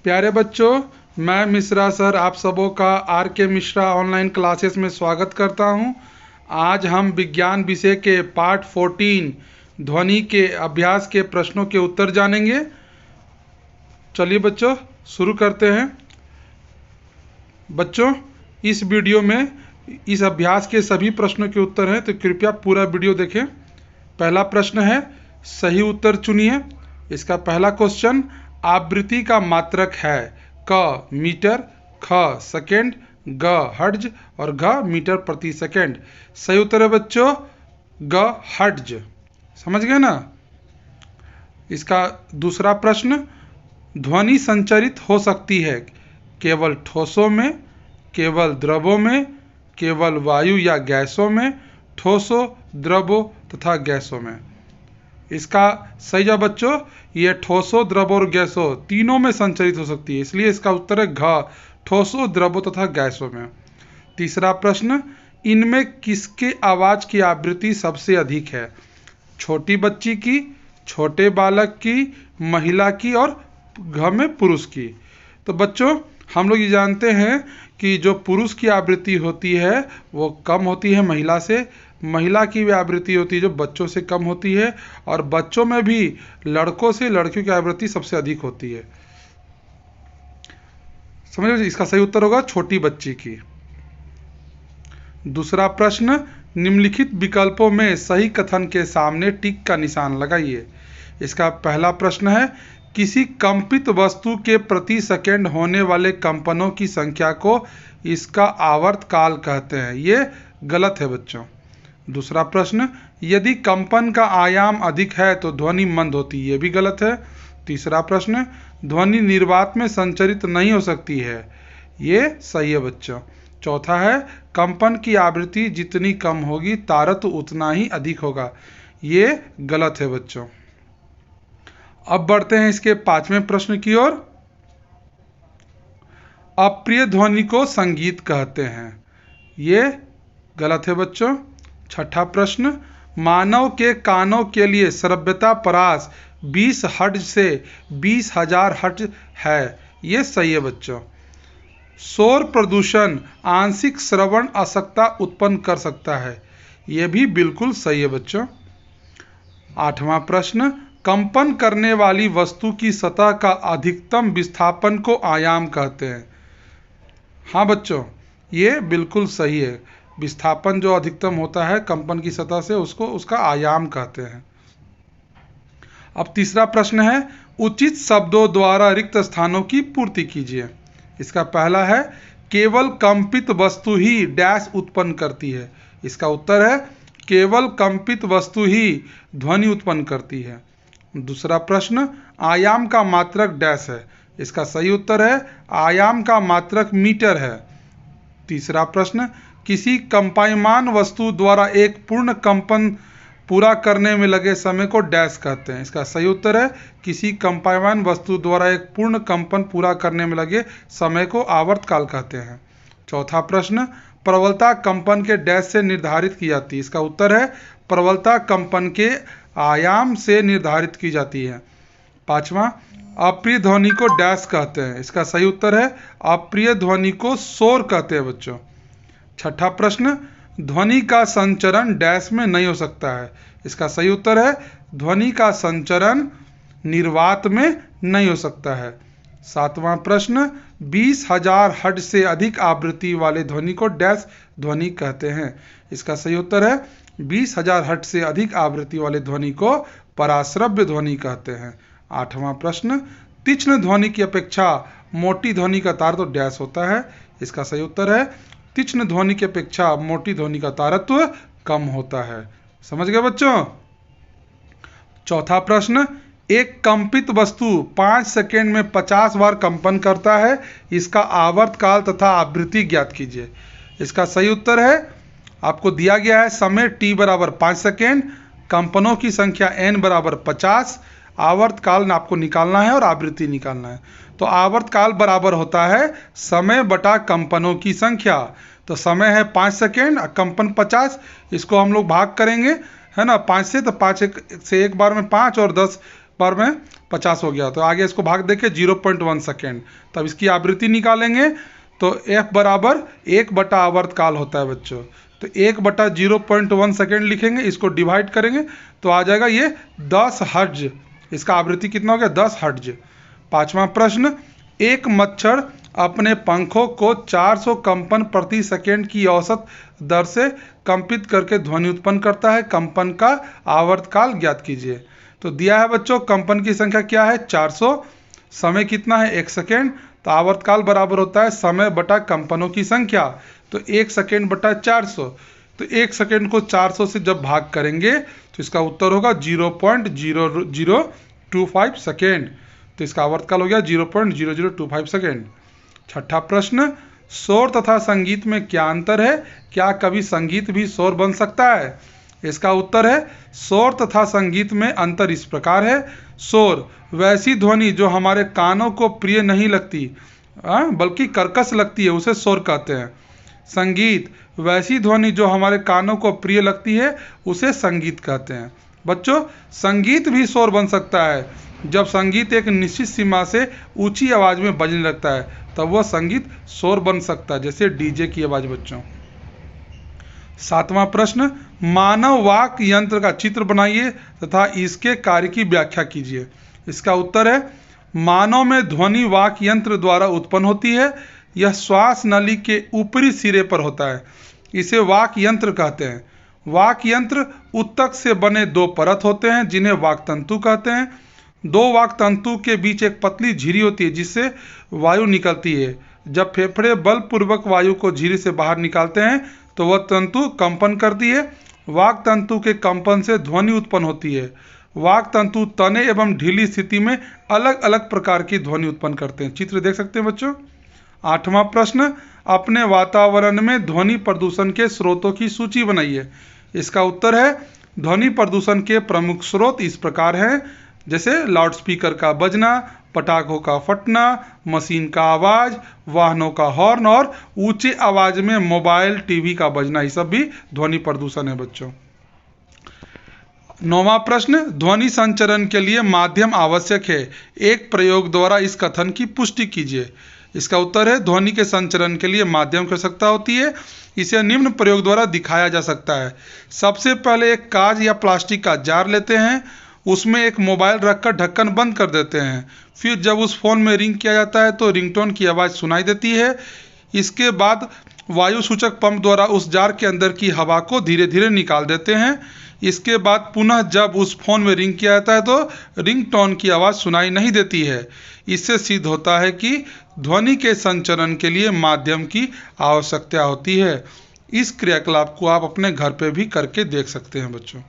प्यारे बच्चों, मैं मिश्रा सर आप सबों का आर के मिश्रा ऑनलाइन क्लासेस में स्वागत करता हूं। आज हम विज्ञान विषय के पार्ट 14 ध्वनि के अभ्यास के प्रश्नों के उत्तर जानेंगे। चलिए बच्चों शुरू करते हैं। बच्चों, इस वीडियो में इस अभ्यास के सभी प्रश्नों के उत्तर हैं, तो कृपया पूरा वीडियो देखें। पहला प्रश्न है, सही उत्तर चुनिए। इसका पहला क्वेश्चन, आवृत्ति का मात्रक है क मीटर, ख सेकेंड, ग हर्ट्ज और घ मीटर प्रति सेकेंड। सही उत्तर है बच्चों ग हर्ट्ज। समझ गए ना। इसका दूसरा प्रश्न, ध्वनि संचरित हो सकती है केवल ठोसों में, केवल द्रवों में, केवल वायु या गैसों में, ठोसों, द्रवों तथा गैसों में। इसका सही जवाब बच्चों ये ठोसों, द्रवों और गैसों तीनों में संचरित हो सकती है, इसलिए इसका उत्तर है घ, ठोसों, द्रवों तथा गैसों में। तीसरा प्रश्न, इनमें किसके आवाज की आवृत्ति सबसे अधिक है? छोटी बच्ची की, छोटे बालक की, महिला की और घ में पुरुष की। तो बच्चों हम लोग ये जानते हैं कि जो पुरुष की आवृत्ति होती है वो कम होती है महिला से, महिला की भी आवृत्ति होती है जो बच्चों से कम होती है, और बच्चों में भी लड़कों से लड़कियों की आवृत्ति सबसे अधिक होती है। समझ, इसका सही उत्तर होगा छोटी बच्ची की। दूसरा प्रश्न, निम्नलिखित विकल्पों में सही कथन के सामने टिक का निशान लगाइए। इसका पहला प्रश्न है, किसी कंपित वस्तु के प्रति सेकंड होने वाले कंपनों की संख्या को इसका आवर्तकाल कहते हैं। ये गलत है बच्चों। दूसरा प्रश्न, यदि कंपन का आयाम अधिक है तो ध्वनि मंद होती है। ये भी गलत है। तीसरा प्रश्न, ध्वनि निर्वात में संचरित नहीं हो सकती है। ये सही है बच्चों। चौथा है, कंपन की आवृत्ति जितनी कम होगी तारत्व उतना ही अधिक होगा। ये गलत है बच्चों। अब बढ़ते हैं इसके पांचवें प्रश्न की ओर। अप्रिय ध्वनि को संगीत कहते हैं। ये गलत है बच्चों। छठा प्रश्न, मानव के कानों के लिए श्रव्यता परास 20 हर्ट्ज से 20,000 हर्ट्ज है। ये सही है बच्चों। शोर प्रदूषण आंशिक श्रवण अशक्तता उत्पन्न कर सकता है। यह भी बिल्कुल सही है बच्चों। आठवां प्रश्न, कंपन करने वाली वस्तु की सतह का अधिकतम विस्थापन को आयाम कहते हैं। हाँ बच्चों ये बिल्कुल सही है। विस्थापन जो अधिकतम होता है कंपन की सतह से उसका आयाम कहते हैं। अब तीसरा प्रश्न है, उचित शब्दों द्वारा रिक्त स्थानों की पूर्ति कीजिए। इसका पहला है, केवल कंपित वस्तु ही डैश उत्पन्न करती है। इसका उत्तर है केवल कंपित वस्तु ही ध्वनि उत्पन्न करती है। दूसरा प्रश्न, आयाम का मात्रक डैश है। इसका सही उत्तर है आयाम का मात्रक मीटर है। तीसरा प्रश्न, किसी कंपायमान वस्तु द्वारा एक पूर्ण कंपन पूरा करने में लगे समय को डैश कहते हैं। इसका सही उत्तर है किसी कंपायमान वस्तु द्वारा एक पूर्ण कंपन पूरा करने में लगे समय को आवर्तकाल कहते हैं। चौथा प्रश्न, प्रबलता कंपन के डैश से निर्धारित की जाती है। इसका उत्तर है प्रबलता कंपन के आयाम से निर्धारित की जाती है। पांचवा, अप्रिय ध्वनि को डैश कहते हैं। इसका सही उत्तर है अप्रिय ध्वनि को शोर कहते हैं बच्चों। छठा प्रश्न, ध्वनि का संचरण डैश में नहीं हो सकता है। इसका सही उत्तर है ध्वनि का संचरण निर्वात में नहीं हो सकता है। सातवां प्रश्न, 20,000 हर्ट्ज से अधिक आवृत्ति वाले ध्वनि को डैश ध्वनि कहते हैं। इसका सही उत्तर है 20,000 हर्ट्ज से अधिक आवृत्ति वाले ध्वनि को पराश्रव्य ध्वनि कहते हैं। आठवां प्रश्न, तीक्ष्ण ध्वनि की अपेक्षा मोटी ध्वनि का तारत्व डैश होता है। इसका सही उत्तर है तीक्ष्ण ध्वनि की अपेक्षा मोटी ध्वनि का तारत्व कम होता है। समझ गए बच्चों। चौथा प्रश्न, एक कंपित वस्तु 5 सेकेंड में 50 बार कंपन करता है। इसका आवर्तकाल तथा आवृत्ति ज्ञात कीजिए। इसका सही उत्तर है, आपको दिया गया है समय t बराबर 5 सेकेंड, कंपनों की संख्या n बराबर 50, आवर्तकाल आपको निकालना है और आवृत्ति निकालना है। तो आवर्तकाल बराबर होता है समय बटा कंपनों की संख्या। तो समय है 5 सेकेंड, कंपन 50, इसको हम लोग भाग करेंगे है ना 5 से, तो 5 से एक बार में 5 और 10 पर में 50 हो गया, तो आगे इसको भाग देके 0.1 सेकेंड, तब इसकी आवृत्ति निकालेंगे तो F बराबर 1 बटा आवर्तकाल होता है बच्चों। तो 1 बटा 0.1 सेकेंड लिखेंगे, इसको डिवाइड करेंगे तो आ जाएगा ये 10 हर्ट्ज। इसका आवृत्ति कितना हो गया? 10 हर्ट्ज। 5वां प्रश्न, एक मच्छर अपने पंखों को 400 कंपन प्रति सेकेंड की औसत दर से कंपित करके ध्वनि उत्पन्न करता है, कंपन का आवर्तकाल ज्ञात कीजिए। तो दिया है बच्चों कंपन की संख्या क्या है? 400, समय कितना है? 1 सेकेंड, तो आवर्तकाल बराबर होता है समय बटा कंपनों की संख्या, तो 1 सेकेंड बटा 400। तो 1 सेकेंड को 400 से जब भाग करेंगे तो इसका उत्तर होगा 0.0025 सेकेंड, तो इसका आवर्तकाल हो गया 0.0025 सेकेंड। 6ठा प्रश्न, शोर तथा संगीत में क्या अंतर है? क्या कभी संगीत भी शोर बन सकता है? इसका उत्तर है शोर तथा संगीत में अंतर इस प्रकार है। शोर वैसी ध्वनि जो हमारे कानों को प्रिय नहीं लगती बल्कि कर्कश लगती है, उसे शोर कहते हैं। संगीत वैसी ध्वनि जो हमारे कानों को प्रिय लगती है, उसे संगीत कहते हैं। बच्चों, संगीत भी शोर बन सकता है। जब संगीत एक निश्चित सीमा से ऊंची आवाज में बजने लगता है तब वह संगीत शोर बन सकता है, जैसे डीजे की आवाज। बच्चों, 7वां प्रश्न, मानव वाक यंत्र का चित्र बनाइए तथा इसके कार्य की व्याख्या कीजिए। इसका उत्तर है मानव में ध्वनि वाक यंत्र द्वारा उत्पन्न होती है। यह श्वास नली के ऊपरी सिरे पर होता है, इसे वाक यंत्र कहते हैं। वाक यंत्र उत्तक से बने 2 परत होते हैं जिन्हें वाक तंतु कहते हैं। 2 वाक तंतु के बीच एक पतली झिरी होती है जिससे वायु निकलती है। जब फेफड़े बलपूर्वक वायु को झिरी से बाहर निकालते हैं तो वह तंतु कंपन करती है। वाक तंतु के कंपन से ध्वनि उत्पन्न होती है। वाक तंतु तने एवं ढीली स्थिति में अलग अलग प्रकार की ध्वनि उत्पन्न करते हैं। चित्र देख सकते हैं बच्चों। 8वां प्रश्न, अपने वातावरण में ध्वनि प्रदूषण के स्रोतों की सूची बनाइए। इसका उत्तर है ध्वनि प्रदूषण के प्रमुख स्रोत इस प्रकार हैं, जैसे लाउडस्पीकर का बजना, पटाखों का फटना, मशीन का आवाज, वाहनों का हॉर्न और ऊंचे आवाज में मोबाइल टीवी का बजना, ये सब भी ध्वनि प्रदूषण है बच्चों। 9वां प्रश्न, ध्वनि संचरण के लिए माध्यम आवश्यक है, एक प्रयोग द्वारा इस कथन की पुष्टि कीजिए। इसका उत्तर है ध्वनि के संचरण के लिए माध्यम की आवश्यकता होती है। इसे निम्न प्रयोग द्वारा दिखाया जा सकता है। सबसे पहले एक कांच या प्लास्टिक का जार लेते हैं, उसमें एक मोबाइल रखकर ढक्कन बंद कर देते हैं। फिर जब उस फोन में रिंग किया जाता है तो रिंगटोन की आवाज़ सुनाई देती है। इसके बाद वायु सूचक पंप द्वारा उस जार के अंदर की हवा को धीरे धीरे निकाल देते हैं। इसके बाद पुनः जब उस फोन में रिंग किया जाता है तो रिंगटोन की आवाज़ सुनाई नहीं देती है। इससे सिद्ध होता है कि ध्वनि के संचरण के लिए माध्यम की आवश्यकता होती है। इस क्रियाकलाप को आप अपने घर पे भी करके देख सकते हैं बच्चों।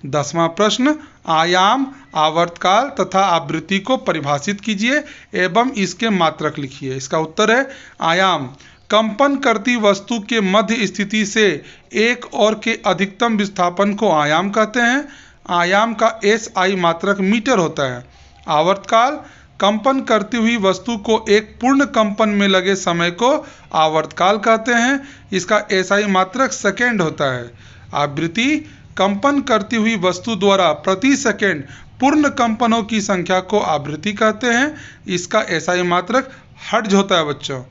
10वां प्रश्न, आयाम, आवर्तकाल तथा आवृत्ति को परिभाषित कीजिए एवं इसके मात्रक लिखिए। इसका उत्तर है आयाम, कंपन करती वस्तु के मध्य स्थिति से एक और के अधिकतम विस्थापन को आयाम कहते हैं। आयाम का SI मात्रक मीटर होता है। आवर्तकाल, कंपन करती हुई वस्तु को एक पूर्ण कंपन में लगे समय को आवर्तकाल कहते हैं। इसका SI मात्रक सेकेंड होता है। आवृत्ति, कंपन करती हुई वस्तु द्वारा प्रति सेकेंड पूर्ण कंपनों की संख्या को आवृत्ति कहते हैं। इसका SI मात्रक हर्ट्ज होता है बच्चों।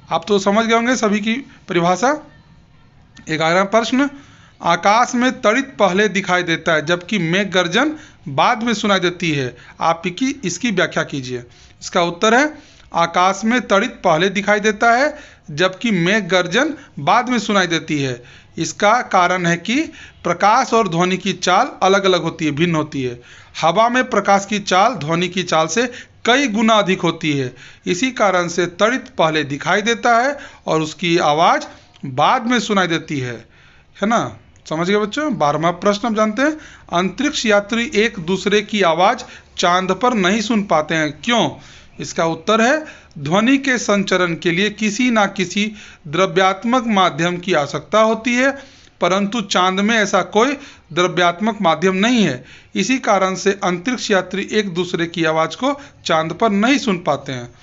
आप तो समझ गए होंगे सभी की परिभाषा। 11वां प्रश्न, आकाश में तड़ित पहले दिखाई देता है जबकि मेघ गर्जन बाद में सुनाई देती है। आप इसकी व्याख्या कीजिए। इसका उत्तर है आकाश में तड़ित पहले दिखाई देता है जबकि मेघ गर्जन बाद में सुनाई देती है। इसका कारण है कि प्रकाश और ध्वनि की चाल अलग अलग होती है, भिन्न होती है। हवा में प्रकाश की चाल ध्वनि की चाल से कई गुना अधिक होती है। इसी कारण से तड़ित पहले दिखाई देता है और उसकी आवाज़ बाद में सुनाई देती है ना। समझ गए बच्चों। 12वां प्रश्न हम जानते हैं, अंतरिक्ष यात्री एक दूसरे की आवाज़ चांद पर नहीं सुन पाते हैं, क्यों? इसका उत्तर है ध्वनि के संचरण के लिए किसी न किसी द्रव्यात्मक माध्यम की आवश्यकता होती है, परंतु चांद में ऐसा कोई द्रव्यात्मक माध्यम नहीं है। इसी कारण से अंतरिक्ष यात्री एक दूसरे की आवाज़ को चांद पर नहीं सुन पाते हैं।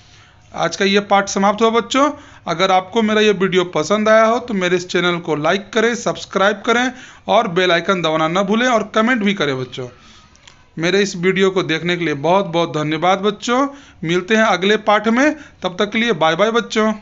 आज का ये पाठ समाप्त हुआ बच्चों। अगर आपको मेरा ये वीडियो पसंद आया हो तो मेरे इस चैनल को लाइक करें, सब्सक्राइब करें और बेल आइकन दबाना न भूलें और कमेंट भी करें बच्चों। मेरे इस वीडियो को देखने के लिए बहुत बहुत धन्यवाद बच्चों। मिलते हैं अगले पाठ में, तब तक के लिए बाय बाय बच्चों।